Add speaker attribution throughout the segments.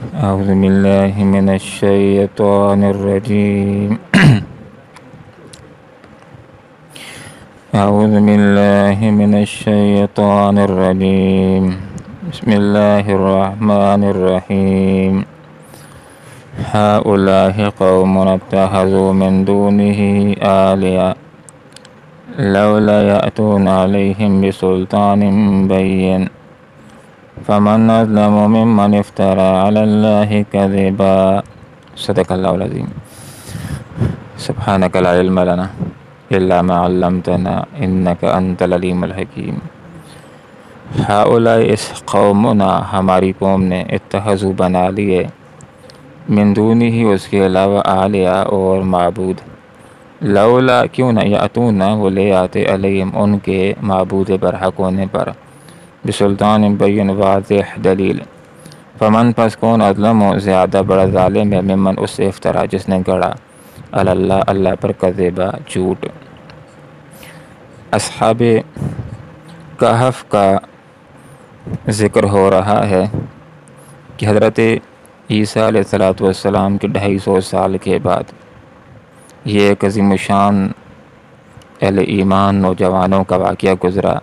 Speaker 1: أعوذ بالله من الشيطان الرجيم أعوذ بالله من الشيطان الرجيم بسم الله الرحمن الرحيم هؤلاء قوم اتخذوا من دونه آلهة لولا يأتون عليهم بسلطان بين فمن أظلم ممن افترى على الله كذبا صدق الله العظيم سبحانك لا علم لنا إلا ما علمتنا إنك أنت العليم الحكيم ہؤلاء اس قومنا ہماری قوم نے اتخذوا بنا لیے من دونہ ہی اس کے علاوہ آلیہ اور معبود لولا کیوں نہ یاتون وہ لے آتے علیہم ان کے معبود برحق ہونے پر بسلطان بین واضح دلیل فمن پس کون اظلم زیادہ بڑا ظالم ہے ممن اس سے افطرا جس نے گڑا اللہ اللہ پر کذبا جھوٹ۔ اصحاب کہف کا ذکر ہو رہا ہے کہ حضرت عیسیٰ علیہ السلام کے 250 سال کے بعد یہ ایک عظیم الشان اہل ایمان نوجوانوں کا واقعہ گزرا،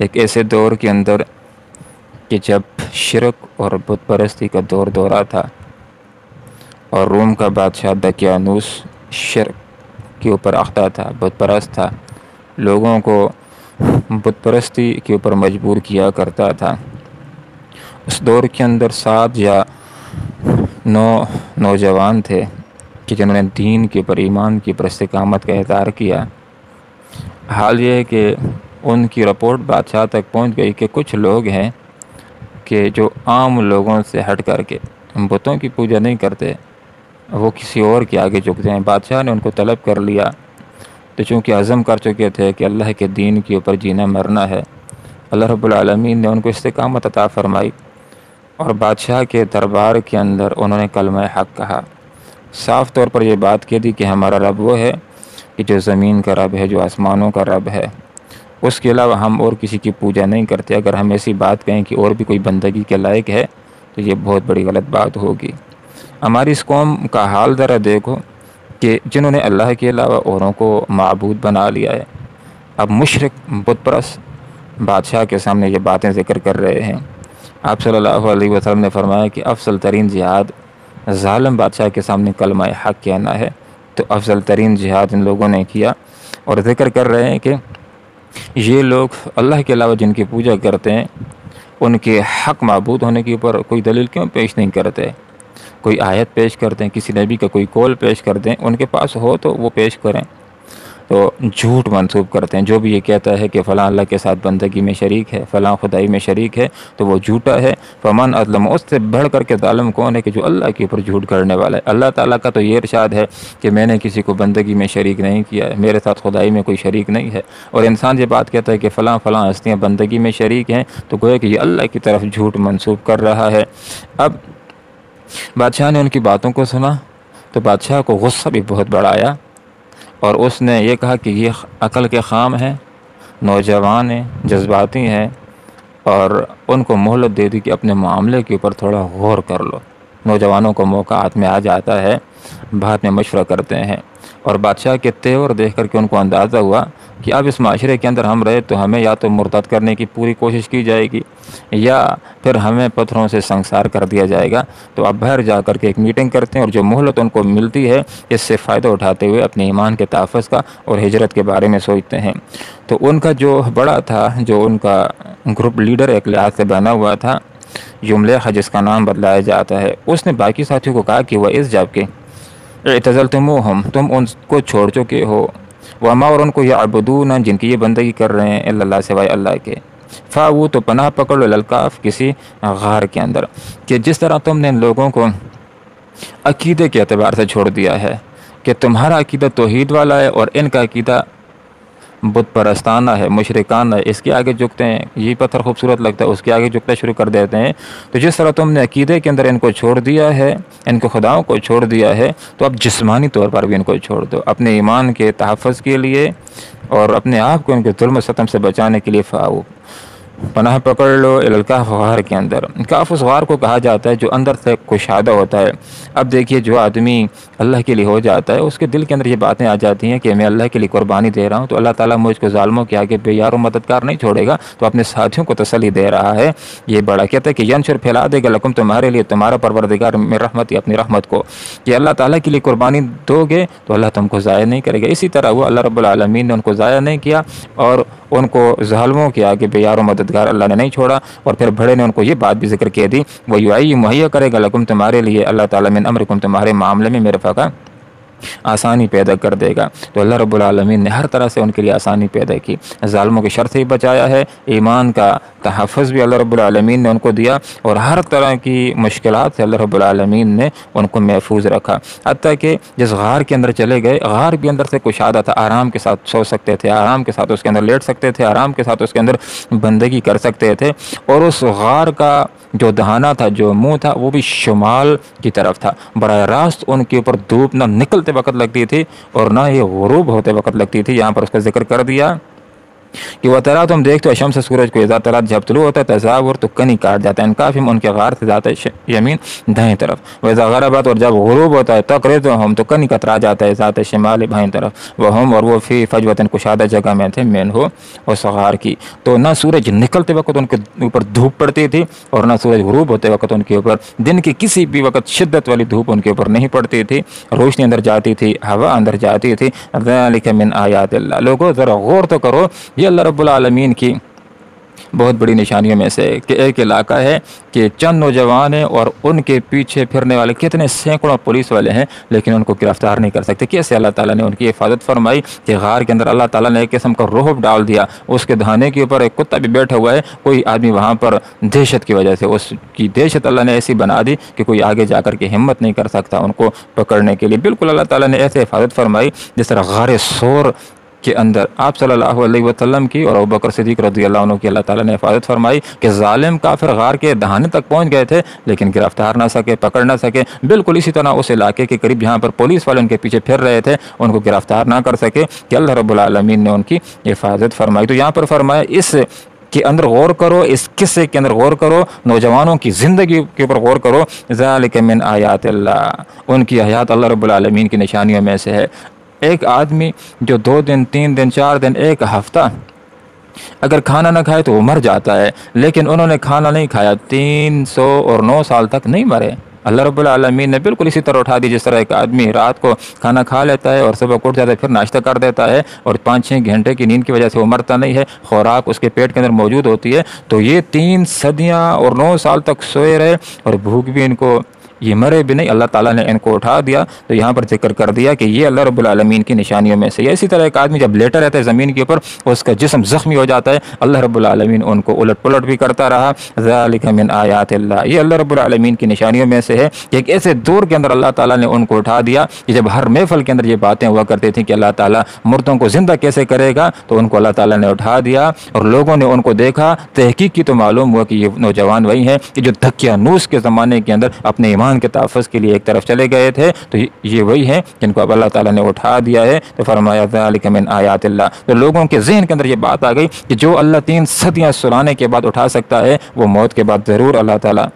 Speaker 1: ایک ایسے دور کے اندر کہ جب شرک اور بت پرستی کا دورہ تھا اور روم کا بادشاہ دقیانوس شرک کے اوپر اختہ تھا، بت پرست تھا، لوگوں کو بت پرستی کے اوپر مجبور کیا کرتا تھا۔ اس دور کے اندر 7 یا 9 نوجوان تھے کہ جنہوں نے دین کے اوپر ایمان کی پر استقامت کا اظہار کیا۔ حال یہ ہے کہ ان کی رپورٹ بادشاہ تک پہنچ گئی کہ کچھ لوگ ہیں کہ جو عام لوگوں سے ہٹ کر کے بتوں کی پوجا نہیں کرتے، وہ کسی اور کے آگے جھکتے ہیں۔ بادشاہ نے ان کو طلب کر لیا، تو چونکہ عزم کر چکے تھے کہ اللہ کے دین کے اوپر جینا مرنا ہے، اللہ رب العالمین نے ان کو استقامت عطا فرمائی اور بادشاہ کے دربار کے اندر انہوں نے کلمہ حق کہا، صاف طور پر یہ بات کہہ دی کہ ہمارا رب وہ ہے کہ جو زمین کا رب ہے، جو آسمانوں کا رب ہے، اس کے علاوہ ہم اور کسی کی پوجا نہیں کرتے۔ اگر ہم ایسی بات کہیں کہ اور بھی کوئی بندگی کے لائق ہے تو یہ بہت بڑی غلط بات ہوگی۔ ہماری اس قوم کا حال ذرا دیکھو کہ جنہوں نے اللہ کے علاوہ اوروں کو معبود بنا لیا ہے، اب مشرک بت پرست بادشاہ کے سامنے یہ باتیں ذکر کر رہے ہیں۔ آپ صلی اللہ علیہ وسلم نے فرمایا کہ افضل ترین جہاد ظالم بادشاہ کے سامنے کلمہ حق کہنا ہے، تو افضل ترین جہاد ان لوگوں نے کیا اور ذکر کر رہے ہیں کہ یہ لوگ اللہ کے علاوہ جن کی پوجا کرتے ہیں ان کے حق معبود ہونے کے اوپر کوئی دلیل کیوں پیش نہیں کرتے، کوئی آیت پیش کرتے ہیں، کسی نبی کا کوئی قول پیش کرتے ہیں، ان کے پاس ہو تو وہ پیش کریں، تو جھوٹ منسوب کرتے ہیں۔ جو بھی یہ کہتا ہے کہ فلاں اللہ کے ساتھ بندگی میں شریک ہے، فلاں خدائی میں شریک ہے، تو وہ جھوٹا ہے۔ فمن اظلم، اس سے بڑھ کر کے ظالم کون ہے کہ جو اللہ کے اوپر جھوٹ کرنے والا ہے۔ اللہ تعالیٰ کا تو یہ ارشاد ہے کہ میں نے کسی کو بندگی میں شریک نہیں کیا ہے، میرے ساتھ خدائی میں کوئی شریک نہیں ہے، اور انسان یہ بات کہتا ہے کہ فلاں فلاں ہستیاں بندگی میں شریک ہیں، تو گویا کہ یہ اللہ کی طرف جھوٹ منسوب کر رہا ہے۔ اب بادشاہ نے ان کی باتوں کو سنا تو بادشاہ کو غصہ بھی بہت بڑا آیا، اور اس نے یہ کہا کہ یہ عقل کے خام ہیں، نوجوان ہیں، جذباتی ہیں، اور ان کو مہلت دے دی کہ اپنے معاملے کے اوپر تھوڑا غور کر لو۔ نوجوانوں کو موقع ہاتھ میں آ جاتا ہے، بعد میں مشورہ کرتے ہیں، اور بادشاہ کے تیور دیکھ کر کے ان کو اندازہ ہوا کہ اب اس معاشرے کے اندر ہم رہے تو ہمیں یا تو مرتد کرنے کی پوری کوشش کی جائے گی یا پھر ہمیں پتھروں سے سنسار کر دیا جائے گا، تو اب باہر جا کر کے ایک میٹنگ کرتے ہیں، اور جو مہلت ان کو ملتی ہے اس سے فائدہ اٹھاتے ہوئے اپنے ایمان کے تحفظ کا اور ہجرت کے بارے میں سوچتے ہیں۔ تو ان کا جو بڑا تھا، جو ان کا گروپ لیڈر ایک لحاظ سے بنا ہوا تھا، یملیخ جس کا نام بدلایا جاتا ہے، اس نے باقی ساتھیوں کو کہا کہ وہ اس جب کے اعتزلتموہم، تم ان کو چھوڑ چکے ہو، وما اور ان کو یعبدون جن کی یہ بندگی کر رہے ہیں الا اللہ سوائے اللہ کے، فاؤ تو پناہ پکڑ لو الکاف کسی غار کے اندر، کہ جس طرح تم نے ان لوگوں کو عقیدے کے اعتبار سے چھوڑ دیا ہے کہ تمہارا عقیدہ توحید والا ہے اور ان کا عقیدہ بت پرستانہ ہے، مشرکانہ ہے، اس کے آگے جھکتے ہیں، یہ پتھر خوبصورت لگتا ہے اس کے آگے جھکنا شروع کر دیتے ہیں۔ تو جس طرح تم نے عقیدے کے اندر ان کو چھوڑ دیا ہے، ان کو خداؤں کو چھوڑ دیا ہے، تو اب جسمانی طور پر بھی ان کو چھوڑ دو، اپنے ایمان کے تحفظ کے لیے اور اپنے آپ کو ان کے ظلم و ستم سے بچانے کے لیے فاؤ پناہ پکڑ لو الکاف غار کے اندر۔ کاف اس غار کو کہا جاتا ہے جو اندر سے کشادہ ہوتا ہے۔ اب دیکھیے جو آدمی اللہ کے لیے ہو جاتا ہے اس کے دل کے اندر یہ باتیں آ جاتی ہیں کہ میں اللہ کے لیے قربانی دے رہا ہوں تو اللہ تعالیٰ مجھ کو ظالموں کے آگے بے یار و مددگار نہیں چھوڑے گا، تو اپنے ساتھیوں کو تسلی دے رہا ہے۔ یہ بڑا کہتا ہے کہ ینشر پھیلا دے گا لکم تمہارے لیے تمہارا پروردگار میں رحمت اپنی رحمت کو، کہ اللہ تعالیٰ کے لیے قربانی دو گے تو اللہ تم کو ضائع نہیں کرے گا۔ اسی طرح وہ اللہ رب العالمین نے ان کو ضائع نہیں کیا اور ان کو ظالموں کے آگے بے یار و مددگار اللہ نے نہیں چھوڑا۔ اور پھر بڑے نے ان کو یہ بات بھی ذکر کہہ دی، وہ یعی مہیا کرے گا لکم تمہارے لیے اللہ تعالیٰ من امرکم تمہارے معاملے میں میرے فقہ آسانی پیدا کر دے گا۔ تو اللہ رب العالمین نے ہر طرح سے ان کے لیے آسانی پیدا کی، ظالموں کے شر سے ہی بچایا ہے، ایمان کا تحفظ بھی اللہ رب العالمین نے ان کو دیا، اور ہر طرح کی مشکلات سے اللہ رب العالمین نے ان کو محفوظ رکھا۔ حتیٰ کہ جس غار کے اندر چلے گئے، غار بھی اندر سے کشادہ تھا، آرام کے ساتھ سو سکتے تھے، آرام کے ساتھ اس کے اندر لیٹ سکتے تھے، آرام کے ساتھ اس کے اندر بندگی کر سکتے تھے، اور اس غار کا جو دہانہ تھا، جو منہ تھا، وہ بھی شمال کی طرف تھا۔ براہ راست ان کے اوپر دھوپ نہ نکلتے وقت لگتی تھی اور نہ ہی غروب ہوتے وقت لگتی تھی۔ یہاں پر اس کا ذکر کر دیا کہ وہ طرح تم دیکھتے ہو شمس سورج کو اذا طلعت جب طلوع ہوتا ہے تزاور تو کنی کاٹ جاتا ہے، انکافم ان کے غار سے ذات یمین دائیں طرف، وإذا غربت اور جب غروب ہوتا ہے تقرضهم تو کنی کترا جاتا ہے ذات شمال بائیں طرف، وہم اور وہ فی فجوۃ کشادہ جگہ میں تھے من ہو اس غار کی۔ تو نہ سورج نکلتے وقت ان کے اوپر دھوپ پڑتی تھی اور نہ سورج غروب ہوتے وقت ان کے اوپر دن کی کسی بھی وقت شدت والی دھوپ ان کے اوپر نہیں پڑتی تھی، روشنی اندر جاتی تھی، ہوا اندر جاتی تھی۔ ذالک من آیات اللہ، لوگوں ذرا غور تو کرو، یہ اللہ رب العالمین کی بہت بڑی نشانیوں میں سے کہ ایک علاقہ ہے کہ چند نوجوان ہیں اور ان کے پیچھے پھرنے والے کتنے سینکڑوں پولیس والے ہیں لیکن ان کو گرفتار نہیں کر سکتے۔ کیسے اللہ تعالیٰ نے ان کی حفاظت فرمائی کہ غار کے اندر اللہ تعالیٰ نے ایک قسم کا رعب ڈال دیا، اس کے دہانے کے اوپر ایک کتا بھی بیٹھا ہوا ہے، کوئی آدمی وہاں پر دہشت کی وجہ سے اس کی دہشت اللہ نے ایسی بنا دی کہ کوئی آگے جا کر کے ہمت نہیں کر سکتا ان کو پکڑنے کے لیے۔ بالکل اللہ تعالیٰ نے ایسے حفاظت فرمائی جس طرح غار سور کے اندر آپ صلی اللہ علیہ وسلم کی اور ابوبکر صدیق رضی اللہ عنہ کی اللہ تعالیٰ نے حفاظت فرمائی کہ ظالم کافر غار کے دہانے تک پہنچ گئے تھے لیکن گرفتار نہ سکے، پکڑ نہ سکے۔ بالکل اسی طرح اس علاقے کے قریب جہاں پر پولیس والے ان کے پیچھے پھر رہے تھے ان کو گرفتار نہ کر سکے کہ اللہ رب العالمین نے ان کی حفاظت فرمائی۔ تو یہاں پر فرمایا اس کے اندر غور کرو، اس قصے کے اندر غور کرو، نوجوانوں کی زندگی کے اوپر غور کرو۔ ذالک من آیات اللہ، ان کی آیات اللہ رب العالمین کی نشانیوں میں سے ہے۔ ایک آدمی جو 2 دن 3 دن 4 دن 1 ہفتہ اگر کھانا نہ کھائے تو وہ مر جاتا ہے، لیکن انہوں نے کھانا نہیں کھایا، 309 سال تک نہیں مرے۔ اللہ رب العالمین نے بالکل اسی طرح اٹھا دی جس طرح ایک آدمی رات کو کھانا کھا لیتا ہے اور صبح اٹھ جاتا ہے پھر ناشتہ کر دیتا ہے اور 5-6 گھنٹے کی نیند کی وجہ سے وہ مرتا نہیں ہے، خوراک اس کے پیٹ کے اندر موجود ہوتی ہے۔ تو یہ 3 صدیاں اور 9 سال تک سوئے رہے اور بھوک بھی ان کو، یہ مرے بھی نہیں، اللہ تعالیٰ نے ان کو اٹھا دیا۔ تو یہاں پر ذکر کر دیا کہ یہ اللہ رب العالمین کی نشانیوں میں سے۔ اسی طرح ایک آدمی جب لیٹا رہتا ہے زمین کے اوپر اس کا جسم زخمی ہو جاتا ہے، اللہ رب العالمین ان کو الٹ پلٹ بھی کرتا رہا۔ ذالک من آیات اللہ، یہ اللہ رب العالمین کی نشانیوں میں سے ہے کہ ایک ایسے دور کے اندر اللہ تعالیٰ نے ان کو اٹھا دیا کہ جب ہر محفل کے اندر یہ باتیں ہوا کرتی تھیں کہ اللہ تعالیٰ مردوں کو زندہ کیسے کرے گا، تو ان کو اللہ تعالیٰ نے اٹھا دیا اور لوگوں نے ان کو دیکھا۔ تحقیق کی تو معلوم ہوا کہ یہ نوجوان وہی ہیں کہ جو دقیانوس کے زمانے کے اندر اپنے ایمان کے تحفظ کے لیے ایک طرف چلے گئے تھے، تو یہ وہی ہیں جن کو اب اللہ تعالیٰ نے اٹھا دیا ہے۔ تو فرمایا ذالک من آیات اللہ، تو لوگوں کے ذہن کے اندر یہ بات آ گئی کہ جو اللہ 3 صدیاں سلانے کے بعد اٹھا سکتا ہے وہ موت کے بعد ضرور اللہ تعالیٰ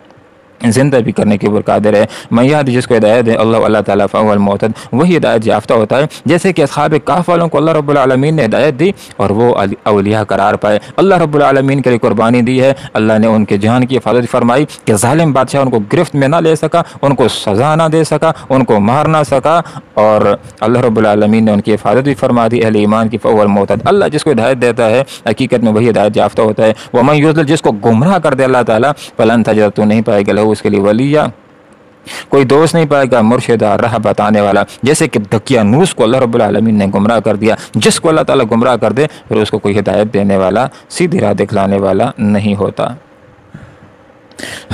Speaker 1: زندہ بھی کرنے کے اوپر قادر ہے۔ من یہد، جس کو ہدایت دے اللہ تعالیٰ فہو المہتد، وہی ہدایت یافتہ ہوتا ہے۔ جیسے کہ اصحاب کہف والوں کو اللہ رب العالمین نے ہدایت دی اور وہ اولیاء قرار پائے، اللہ رب العالمین کے لیے قربانی دی ہے، اللہ نے ان کے جان کی حفاظت فرمائی کہ ظالم بادشاہ ان کو گرفت میں نہ لے سکا، ان کو سزا نہ دے سکا، ان کو مار نہ سکا، اور اللہ رب العالمین نے ان کی حفاظت بھی فرما دی۔ اہل ایمان کی فہو المہتد، اللہ جس کو ہدایت دیتا ہے حقیقت میں وہی ہدایت یافتہ ہوتا ہے۔ ومن یضلل، جس کو گمراہ کر دے اللہ تعالیٰ، فلن تجد، تو نہیں پائے گا اس کے لیے ولیہ، کوئی دوست نہیں پائے گا، مرشدہ، راہ بتانے والا۔ جیسے کہ دقیانوس کو اللہ رب العالمین نے گمراہ کر دیا، جس کو اللہ تعالیٰ گمراہ کر دے پھر اس کو کوئی ہدایت دینے والا، سیدھی راہ دکھلانے والا نہیں ہوتا۔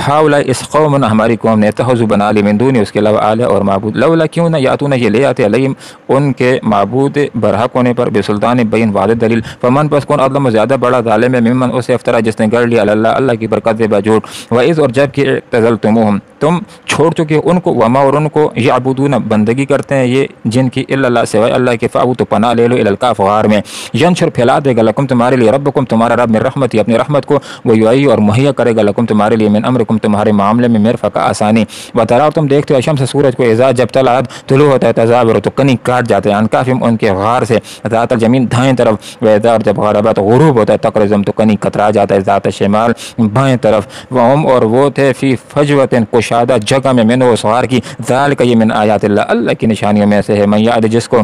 Speaker 1: ہاؤلا، اس قوم نے، ہماری قوم نے، اتخذوا بنا لی من دونی، اس کے علاوہ آلہ اور معبود، لولا کیوں نہ یاتون، یہ لے آتے علیہم ان کے معبود برحق ہونے پر، بسلطان بین، واضح دلیل، فمن پس کون اظلم، زیادہ بڑا ظالم ہے، ممن اسے افطرا جس نے گڑھ لیا اللہ کی برکت سے بجھوٹ، وإذ، اور جب کہ اعتزلتموہم تم چھوڑ چکے ان کو، وما اور ان کو یعبدون بندگی کرتے ہیں یہ جن کی الا اللہ سوائے اللہ کے، فاؤ تو پناہ لے لو الی الکاف غار میں، ینشر پھیلا دے گا لکم تمہارے لیے ربکم تمہارا رب من رحمت اپنی رحمت کو، ویعی اور مہیا کرے گا لکم تمہارے لیے من امرکم تمہارے معاملے میں مرفق آسانی، وترا اور تم دیکھتے ہو شمس سورج کو اذا جب طلعت طلوع ہوتا ہے تزاور تو کنی کاٹ جاتے ہیں انکافم ان کے غار سے، ذات الجمین دائیں طرف، واذا اور جب غربت غروب ہوتا ہے تقرزم تو کنی کترا جاتا ہے ذات الشمال بائیں طرف، وہم اور وہ تھے فی فجوت کشادہ جگہ میں من و سوار کی، ذالک یہ من آیات اللہ اللہ کی نشانیوں میں سے ہے، من یعد جس کو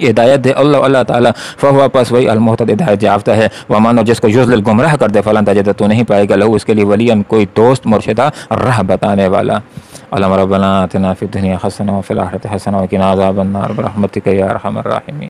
Speaker 1: ہدایت دے اللہ تعالیٰ فہو پس وہی المحتد ہدایت یافتہ ہے، ومن اور جس کو یضلل گمراہ کر دے فلن تجد تو نہیں پائے گا لہو اس کے لیے ولین کوئی دوست مرشدہ راہ بتانے والا۔ اللہم ربنا آتنا فی الدنیا حسنہ وفی الآخرۃ حسنہ وقنا عذاب النار برحمتک یا ارحم الراحمین۔